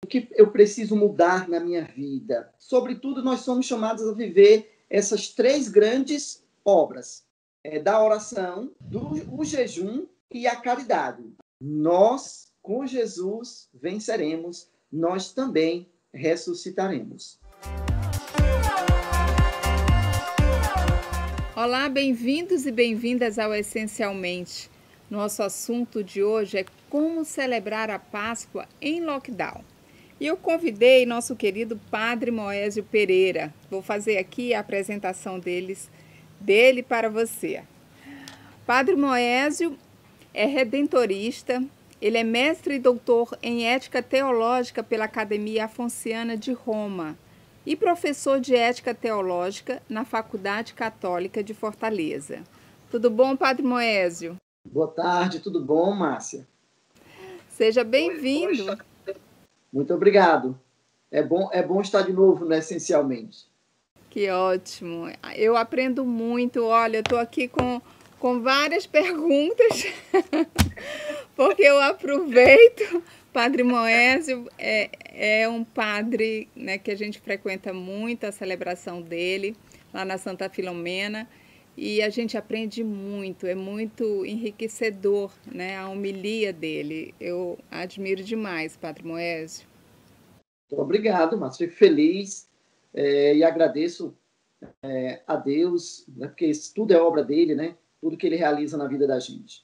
O que eu preciso mudar na minha vida? Sobretudo, nós somos chamados a viver essas três grandes obras, da oração, do jejum e a caridade. Nós, com Jesus, venceremos, nós também ressuscitaremos. Olá, bem-vindos e bem-vindas ao Essencialmente. Nosso assunto de hoje é como celebrar a Páscoa em lockdown. E eu convidei nosso querido Padre Moésio Pereira. Vou fazer aqui a apresentação dele para você. Padre Moésio é redentorista, ele é mestre e doutor em ética teológica pela Academia Afonciana de Roma e professor de ética teológica na Faculdade Católica de Fortaleza. Tudo bom, Padre Moésio? Boa tarde, tudo bom, Márcia? Seja bem-vindo. Muito obrigado. É bom estar de novo no Essencialmente. Que ótimo. Eu aprendo muito. Olha, eu estou aqui com várias perguntas, porque eu aproveito. Padre Moésio é um padre, né, que a gente frequenta muito a celebração dele, lá na Santa Filomena, e a gente aprende muito, é muito enriquecedor, né, a homilia dele. Eu admiro demais, Padre Moésio. Muito obrigado, Márcio. Fico feliz e agradeço a Deus, né, porque isso tudo é obra dele, né? Tudo que ele realiza na vida da gente.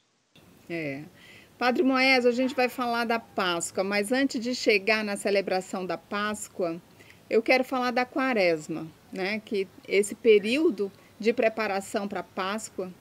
Padre Moésio, a gente vai falar da Páscoa, mas antes de chegar na celebração da Páscoa, eu quero falar da Quaresma, né? Que esse período de preparação para a Páscoa,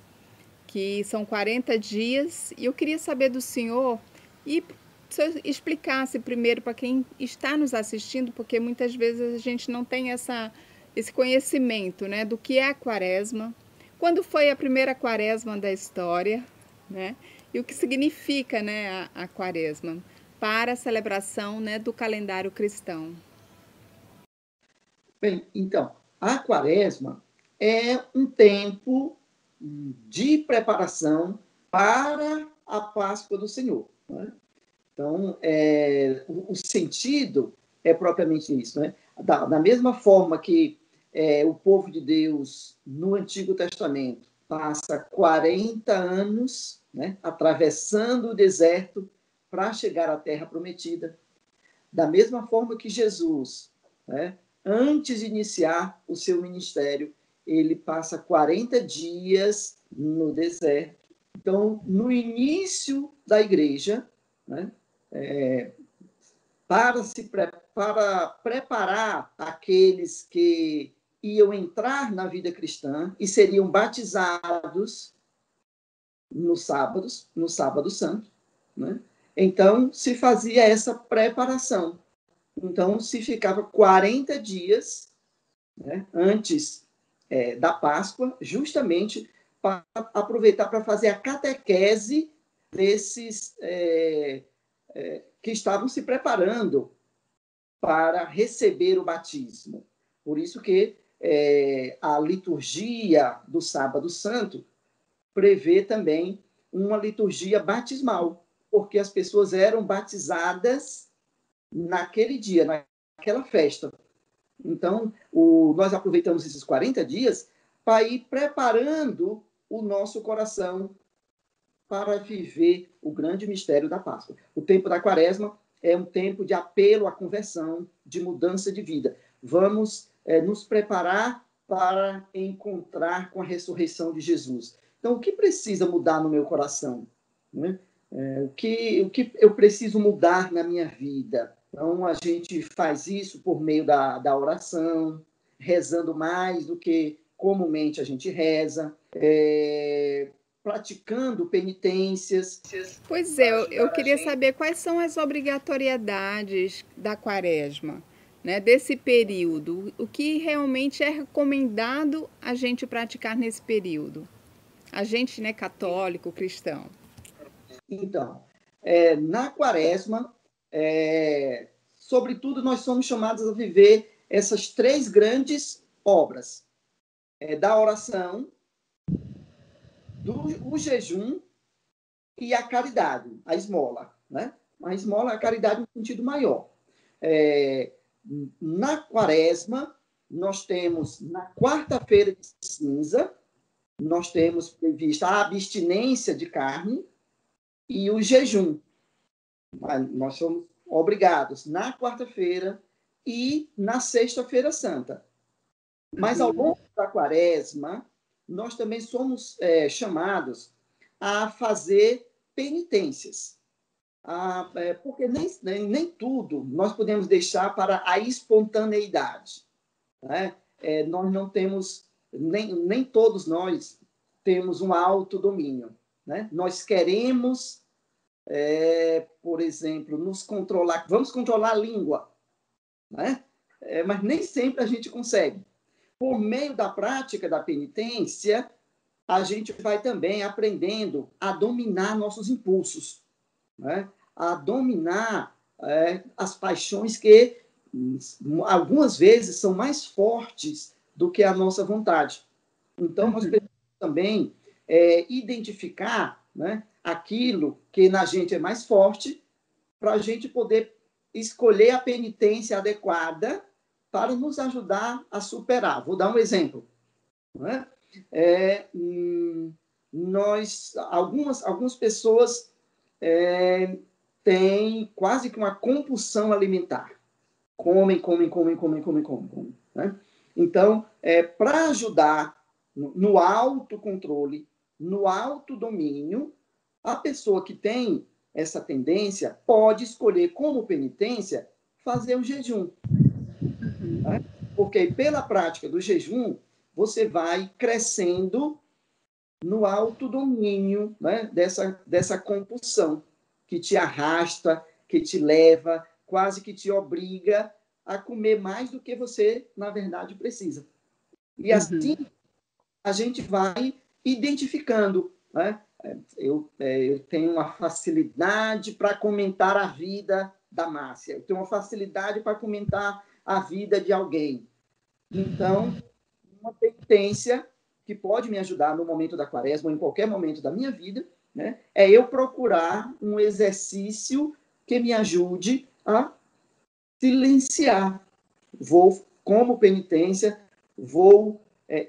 que são 40 dias, e eu queria saber do senhor, e se eu explicasse primeiro para quem está nos assistindo, porque muitas vezes a gente não tem esse conhecimento, né, do que é a Quaresma, quando foi a primeira Quaresma da história, né, e o que significa, né, a Quaresma para a celebração, né, do calendário cristão. Bem, então, a Quaresma é um tempo de preparação para a Páscoa do Senhor, né? Então, o sentido é propriamente isso, né? Da mesma forma que o povo de Deus, no Antigo Testamento, passa 40 anos, né, atravessando o deserto para chegar à Terra Prometida, da mesma forma que Jesus, né, antes de iniciar o seu ministério, ele passa 40 dias no deserto. Então, no início da igreja, né, para preparar aqueles que iam entrar na vida cristã e seriam batizados no sábado santo, né? Então, se fazia essa preparação. Então, se ficava 40 dias, né, antes da Páscoa, justamente para aproveitar para fazer a catequese desses que estavam se preparando para receber o batismo. Por isso que a liturgia do Sábado Santo prevê também uma liturgia batismal, porque as pessoas eram batizadas naquele dia, naquela festa. Então, nós aproveitamos esses 40 dias para ir preparando o nosso coração para viver o grande mistério da Páscoa. O tempo da Quaresma é um tempo de apelo à conversão, de mudança de vida. Vamos nos preparar para encontrar com a ressurreição de Jesus. Então, o que precisa mudar no meu coração? Né? O que eu preciso mudar na minha vida? Então, a gente faz isso por meio da oração, rezando mais do que comumente a gente reza, praticando penitências. Pois é, eu queria saber quais são as obrigatoriedades da Quaresma, né, desse período, o que realmente é recomendado a gente praticar nesse período. A gente, né, católico, cristão. Então, na Quaresma, sobretudo, nós somos chamados a viver essas três grandes obras, da oração, do jejum e a caridade, a esmola, né? A esmola é a caridade no sentido maior. Na quaresma, nós temos, na quarta-feira de cinza, nós temos prevista a abstinência de carne e o jejum. Nós somos obrigados na quarta-feira e na sexta-feira santa. Mas ao longo da quaresma, nós também somos chamados a fazer penitências. Porque nem tudo nós podemos deixar para a espontaneidade. Né? Nós não temos, nem todos nós temos um autodomínio. Né? Nós queremos, por exemplo, nos controlar, vamos controlar a língua, né? Mas nem sempre a gente consegue. Por meio da prática da penitência, a gente vai também aprendendo a dominar nossos impulsos, né? A dominar as paixões que algumas vezes são mais fortes do que a nossa vontade. Então, nós precisamos também identificar, né, aquilo que na gente é mais forte, para a gente poder escolher a penitência adequada para nos ajudar a superar. Vou dar um exemplo. Né? Algumas pessoas têm quase que uma compulsão alimentar. Comem. Né? Então, para ajudar no autocontrole, no autodomínio, a pessoa que tem essa tendência pode escolher como penitência fazer o jejum. Né? Porque pela prática do jejum, você vai crescendo no autodomínio, né, dessa compulsão que te arrasta, que te leva, quase que te obriga a comer mais do que você, na verdade, precisa. E assim, a gente vai identificando. Né? Eu tenho uma facilidade para comentar a vida da Márcia, eu tenho uma facilidade para comentar a vida de alguém. Então, uma penitência que pode me ajudar no momento da quaresma ou em qualquer momento da minha vida, né, é eu procurar um exercício que me ajude a silenciar. Vou, como penitência,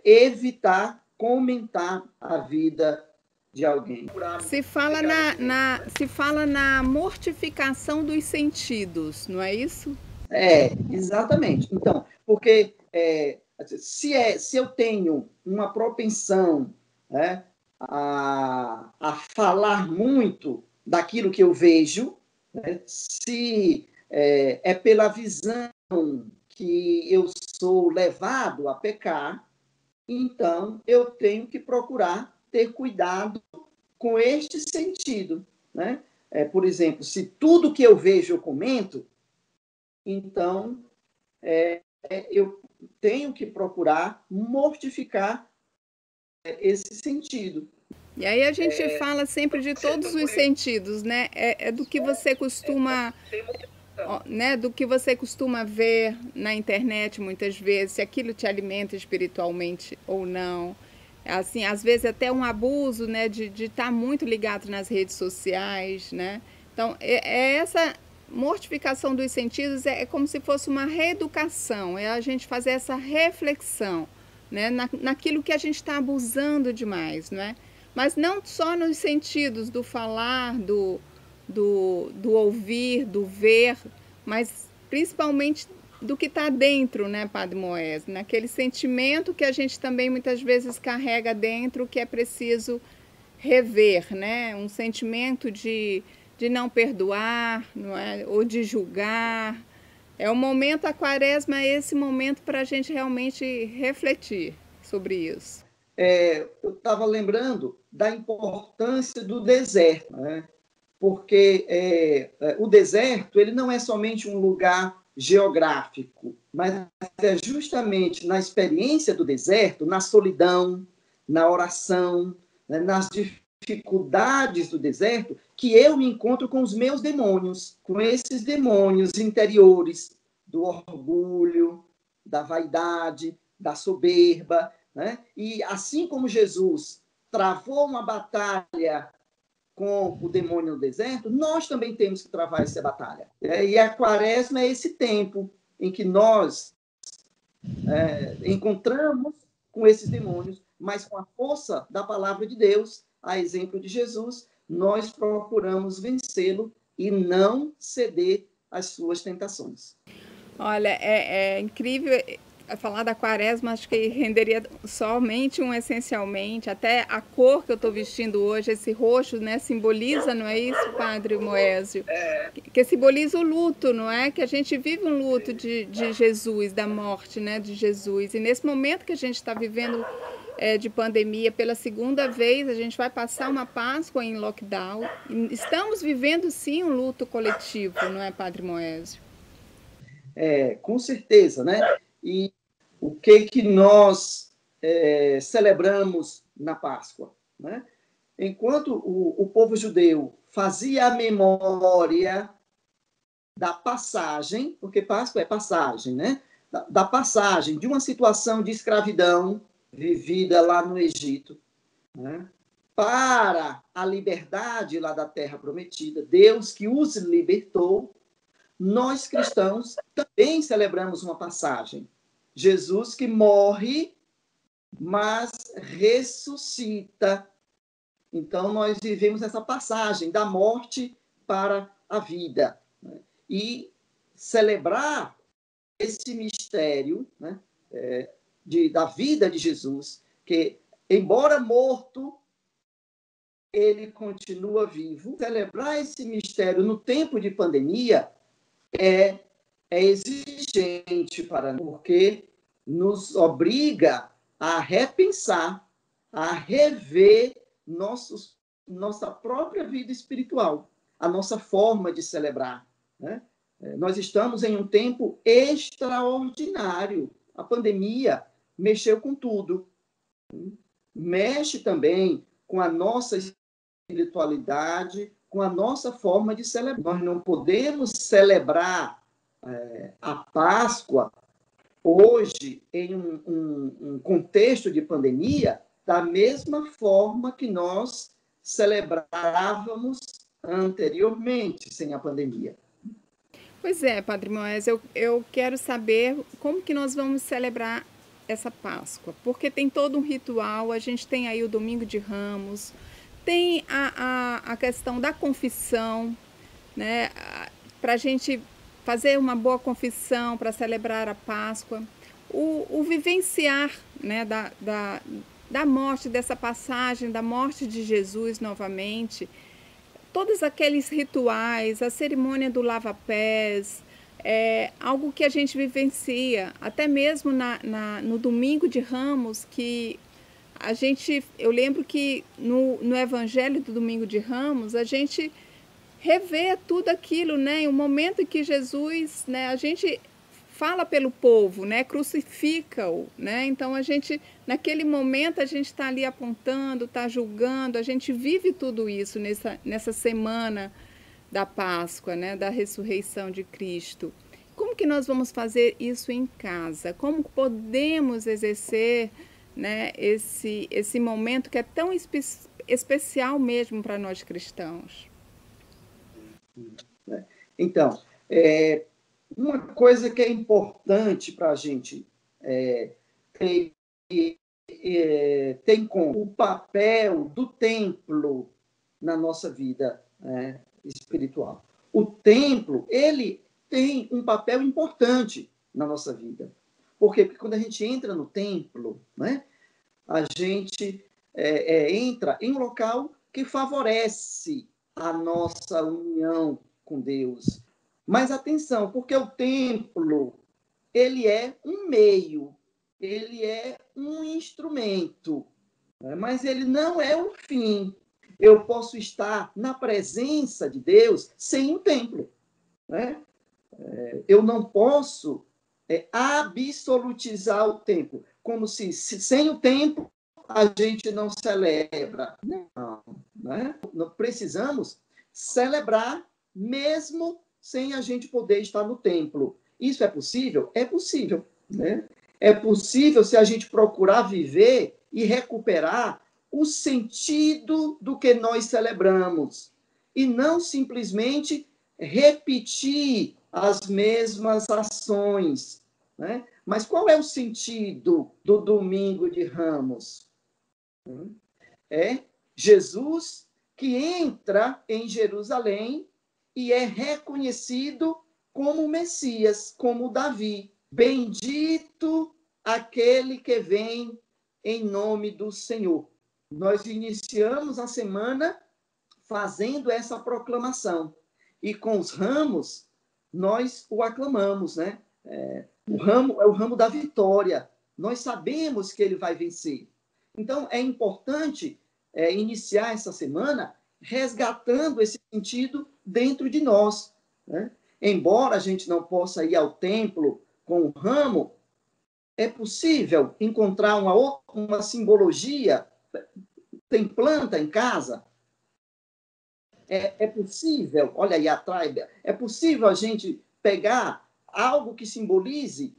evitar comentar a vida de alguém. Se fala na mortificação dos sentidos, não é isso? Exatamente. Então, porque se eu tenho uma propensão, né, a falar muito daquilo que eu vejo, né, se é pela visão que eu sou levado a pecar, então eu tenho que procurar ter cuidado com este sentido. Né? Por exemplo, se tudo que eu vejo eu comento, então eu tenho que procurar mortificar esse sentido. E aí a gente fala sempre de todos os sentidos, né? Do que você costuma, né? Do que você costuma ver na internet muitas vezes, se aquilo te alimenta espiritualmente ou não. Assim, às vezes até um abuso, né? De estar muito ligado nas redes sociais, né? Então, essa mortificação dos sentidos é como se fosse uma reeducação, é a gente fazer essa reflexão, né, naquilo que a gente está abusando demais, né? Mas não só nos sentidos do falar, do ouvir, do ver, mas principalmente do que está dentro, né, Padre Moés? Naquele sentimento que a gente também muitas vezes carrega dentro, que é preciso rever, né? Um sentimento de não perdoar, não é? Ou de julgar. É o momento, a quaresma é esse momento para a gente realmente refletir sobre isso. Eu estava lembrando da importância do deserto, né? Porque o deserto ele não é somente um lugar geográfico, mas é justamente na experiência do deserto, na solidão, na oração, né? Nas dificuldades do deserto, que eu me encontro com os meus demônios, com esses demônios interiores do orgulho, da vaidade, da soberba, né? E assim como Jesus travou uma batalha com o demônio no deserto, nós também temos que travar essa batalha. E a quaresma é esse tempo em que nós encontramos com esses demônios, mas com a força da palavra de Deus, a exemplo de Jesus, nós procuramos vencê-lo e não ceder às suas tentações. Olha, é incrível falar da quaresma, acho que renderia somente essencialmente, até a cor que eu estou vestindo hoje, esse roxo, né, simboliza, não é isso, Padre Moésio? Que simboliza o luto, não é? Que a gente vive um luto de Jesus, da morte, né, de Jesus. E nesse momento que a gente está vivendo de pandemia, pela segunda vez, a gente vai passar uma Páscoa em lockdown. E estamos vivendo, sim, um luto coletivo, não é, Padre Moésio? Com certeza, né? E o que nós celebramos na Páscoa, né? Enquanto o povo judeu fazia a memória da passagem, porque Páscoa é passagem, né? Da passagem de uma situação de escravidão vivida lá no Egito, né? Para a liberdade lá da Terra Prometida, Deus que os libertou. Nós cristãos também celebramos uma passagem. Jesus que morre, mas ressuscita. Então, nós vivemos essa passagem da morte para a vida. E celebrar esse mistério, né, da vida de Jesus, que, embora morto, ele continua vivo. Celebrar esse mistério no tempo de pandemia é exigente para nós, porque nos obriga a repensar, a rever nossa própria vida espiritual, a nossa forma de celebrar, né? Nós estamos em um tempo extraordinário. A pandemia mexeu com tudo. Mexe também com a nossa espiritualidade, com a nossa forma de celebrar. Nós não podemos celebrar a Páscoa hoje em um contexto de pandemia da mesma forma que nós celebrávamos anteriormente, sem a pandemia. Pois é, Padre Moésio, eu quero saber como que nós vamos celebrar essa Páscoa, porque tem todo um ritual, a gente tem aí o Domingo de Ramos, tem a questão da confissão, né, para a gente fazer uma boa confissão, para celebrar a Páscoa, o vivenciar, né, da morte, dessa passagem, da morte de Jesus novamente, todos aqueles rituais, a cerimônia do lava-pés, algo que a gente vivencia, até mesmo no Domingo de Ramos, que eu lembro que no Evangelho do Domingo de Ramos, a gente revê tudo aquilo, né? O momento em que Jesus, né, a gente fala pelo povo, né, crucifica-o, né? Então naquele momento a gente está ali apontando, está julgando, a gente vive tudo isso nessa semana da Páscoa, né, da ressurreição de Cristo. Como que nós vamos fazer isso em casa? Como podemos exercer, né, esse momento que é tão especial mesmo para nós cristãos? Então, uma coisa que é importante para a gente ter em conta o papel do templo na nossa vida espiritual. O templo, ele tem um papel importante na nossa vida. Por quê? Porque quando a gente entra no templo, né, a gente entra em um local que favorece a nossa união com Deus. Mas atenção, porque o templo, ele é um meio, ele é um instrumento, né? Mas ele não é o fim. Eu posso estar na presença de Deus sem um templo, né? Eu não posso absolutizar o templo, como se sem o templo a gente não celebra. Não, né? Nós precisamos celebrar mesmo sem a gente poder estar no templo. Isso é possível? É possível, né? É possível se a gente procurar viver e recuperar o sentido do que nós celebramos e não simplesmente repetir as mesmas ações, né? Mas qual é o sentido do Domingo de Ramos? É Jesus que entra em Jerusalém e é reconhecido como Messias, como Davi. Bendito aquele que vem em nome do Senhor. Nós iniciamos a semana fazendo essa proclamação. E com os ramos, nós o aclamamos, né? O ramo é o ramo da vitória. Nós sabemos que ele vai vencer. Então, é importante iniciar essa semana resgatando esse sentido dentro de nós, né? Embora a gente não possa ir ao templo com o ramo, é possível encontrar uma simbologia. Tem planta em casa? É possível, olha aí atrás, é possível a gente pegar algo que simbolize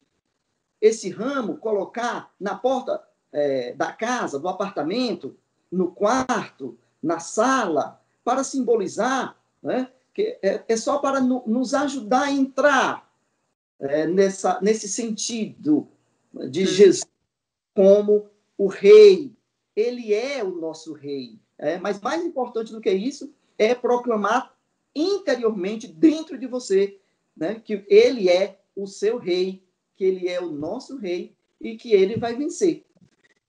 esse ramo, colocar na porta da casa, do apartamento, no quarto, na sala, para simbolizar, né? Que é só para nos ajudar a entrar nesse sentido de Jesus como o rei. Ele é o nosso rei. Mas mais importante do que isso é proclamar interiormente, dentro de você, né, que ele é o seu rei, que ele é o nosso rei e que ele vai vencer.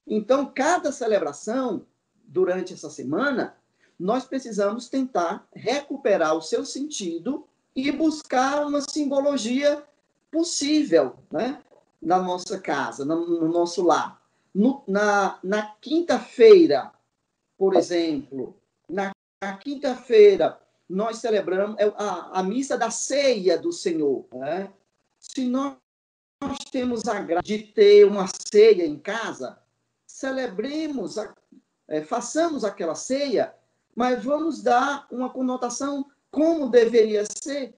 Então, cada celebração, durante essa semana, nós precisamos tentar recuperar o seu sentido e buscar uma simbologia possível, né, na nossa casa, no nosso lar. Na quinta-feira, por exemplo, na quinta-feira, nós celebramos a missa da ceia do Senhor. Né? Se nós temos a graça de ter uma ceia em casa, celebremos, façamos aquela ceia, mas vamos dar uma conotação como deveria ser,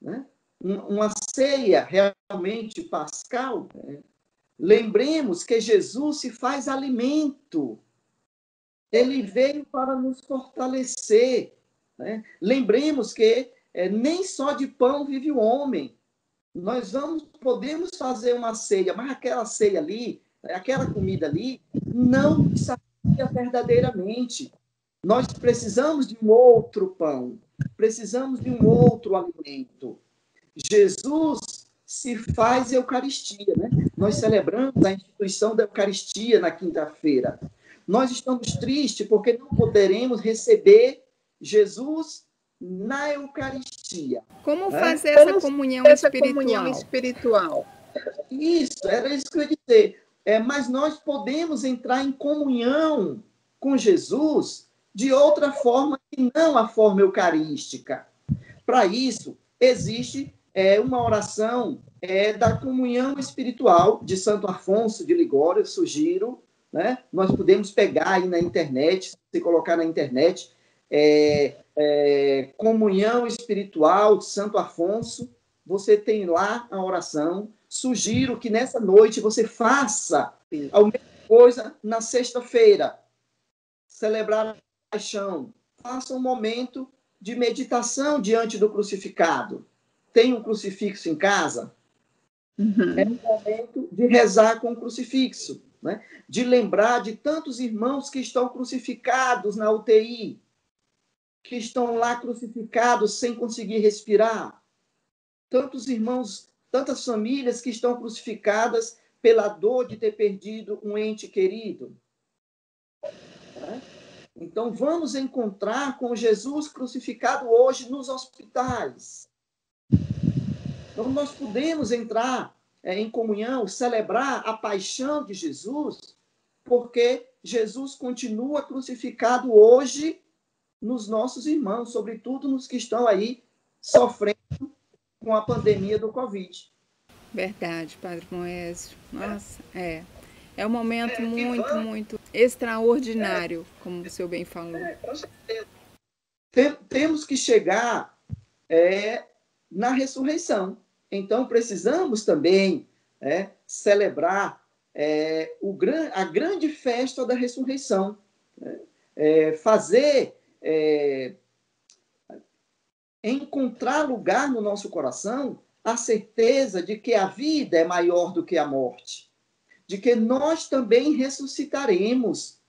né? Uma ceia realmente pascal. Né? Lembremos que Jesus se faz alimento. Ele veio para nos fortalecer. Né? Lembremos que nem só de pão vive o homem. Nós podemos fazer uma ceia, mas aquela ceia ali, aquela comida ali, não sacia verdadeiramente. Nós precisamos de um outro pão, precisamos de um outro alimento. Jesus se faz Eucaristia, né? Nós celebramos a instituição da Eucaristia na quinta-feira. Nós estamos tristes porque não poderemos receber Jesus na Eucaristia. Como fazer essa comunhão espiritual? Isso, era isso que eu ia dizer. Mas nós podemos entrar em comunhão com Jesus de outra forma que não a forma eucarística. Para isso, existe uma oração da comunhão espiritual de Santo Afonso de Ligório, eu sugiro. Né? Nós podemos pegar aí na internet, se colocar na internet, comunhão espiritual de Santo Afonso, você tem lá a oração. Sugiro que nessa noite você faça a mesma coisa na sexta-feira, celebrar a paixão. Faça um momento de meditação diante do crucificado. Tem um crucifixo em casa? Uhum. É um momento de rezar com o crucifixo, né? De lembrar de tantos irmãos que estão crucificados na UTI, que estão lá crucificados sem conseguir respirar. Tantos irmãos, tantas famílias que estão crucificadas pela dor de ter perdido um ente querido. Então, vamos encontrar com Jesus crucificado hoje nos hospitais. Então, nós podemos entrar em comunhão, celebrar a paixão de Jesus, porque Jesus continua crucificado hoje nos nossos irmãos, sobretudo nos que estão aí sofrendo com a pandemia do Covid. Verdade, Padre Moésio. Nossa, é um momento muito extraordinário, como o senhor bem falou. Com certeza. Temos que chegar na ressurreição. Então, precisamos também celebrar a grande festa da ressurreição. Encontrar lugar no nosso coração a certeza de que a vida é maior do que a morte, de que nós também ressuscitaremos.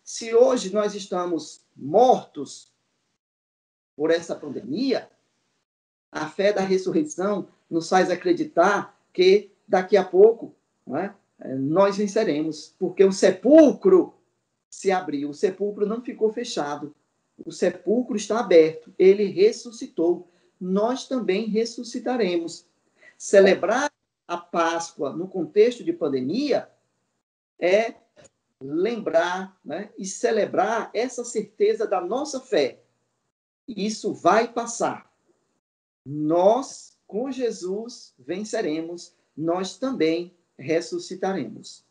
Se hoje nós estamos mortos por essa pandemia, a fé da ressurreição nos faz acreditar que daqui a pouco, não é, nós venceremos, porque o sepulcro se abriu, o sepulcro não ficou fechado, o sepulcro está aberto, ele ressuscitou. Nós também ressuscitaremos. Celebrar a Páscoa no contexto de pandemia é lembrar, né, e celebrar essa certeza da nossa fé. Isso vai passar. Nós, com Jesus, venceremos. Nós também ressuscitaremos.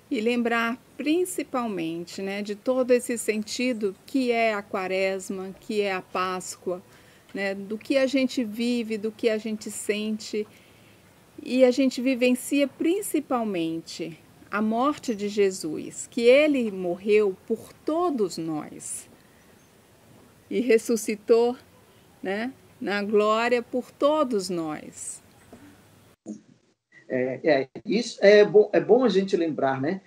E lembrar principalmente, né, de todo esse sentido que é a Quaresma, que é a Páscoa, né, do que a gente vive, do que a gente sente, e a gente vivencia principalmente a morte de Jesus, que ele morreu por todos nós e ressuscitou, né, na glória por todos nós. Isso é bom a gente lembrar, né?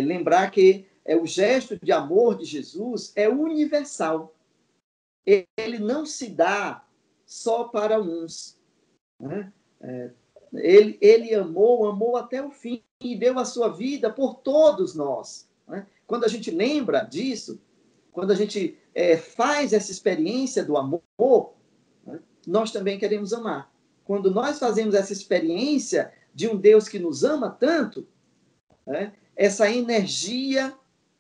Lembrar que o gesto de amor de Jesus é universal. Ele não se dá só para uns, né? Ele amou até o fim e deu a sua vida por todos nós, né? Quando a gente lembra disso, quando a gente faz essa experiência do amor, né, nós também queremos amar. Quando nós fazemos essa experiência de um Deus que nos ama tanto, né, essa energia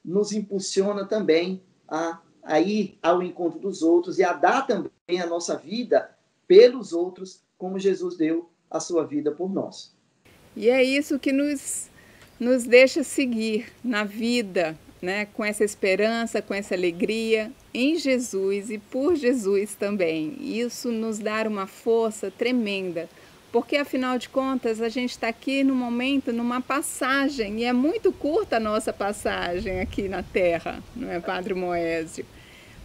nos impulsiona também a ir ao encontro dos outros e a dar também a nossa vida pelos outros, como Jesus deu a sua vida por nós. E é isso que nos deixa seguir na vida, né, com essa esperança, com essa alegria em Jesus e por Jesus também. Isso nos dá uma força tremenda, porque afinal de contas a gente está aqui no momento, numa passagem, e é muito curta a nossa passagem aqui na Terra, não é, Padre Moésio?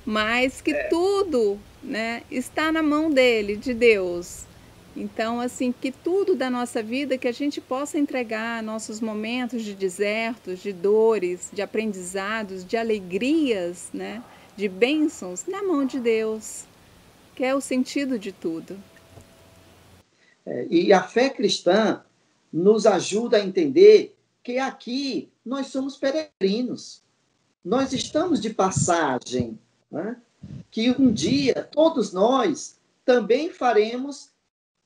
Mas que tudo, né, está na mão dele, de Deus. Então, assim, que tudo da nossa vida que a gente possa entregar nossos momentos de desertos, de dores, de aprendizados, de alegrias, né, de bênçãos na mão de Deus, que é o sentido de tudo. E a fé cristã nos ajuda a entender que aqui nós somos peregrinos, nós estamos de passagem, né? Que um dia todos nós também faremos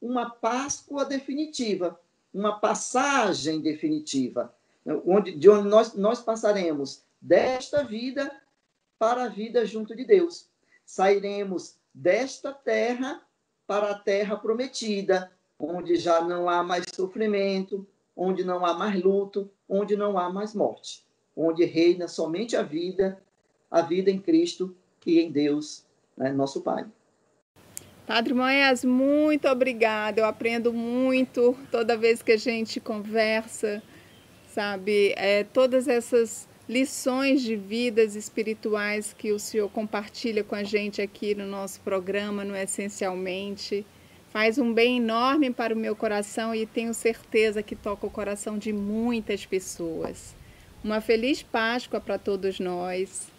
uma Páscoa definitiva, uma passagem definitiva, de onde nós passaremos desta vida para a vida junto de Deus. Sairemos desta terra para a terra prometida, onde já não há mais sofrimento, onde não há mais luto, onde não há mais morte, onde reina somente a vida em Cristo e em Deus, né, nosso Pai. Padre Moés, muito obrigada. Eu aprendo muito toda vez que a gente conversa, sabe? Todas essas lições de vidas espirituais que o senhor compartilha com a gente aqui no nosso programa, no Essencialmente, faz um bem enorme para o meu coração e tenho certeza que toca o coração de muitas pessoas. Uma feliz Páscoa para todos nós.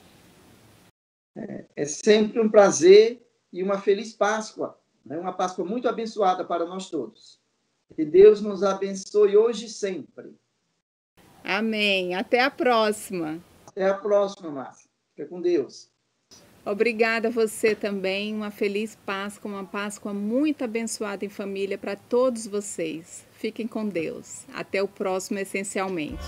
É sempre um prazer e uma feliz Páscoa, né? Uma Páscoa muito abençoada para nós todos. Que Deus nos abençoe hoje e sempre. Amém. Até a próxima. Até a próxima, Márcia. Fica com Deus. Obrigada a você também. Uma feliz Páscoa, uma Páscoa muito abençoada em família para todos vocês. Fiquem com Deus. Até o próximo Essencialmente.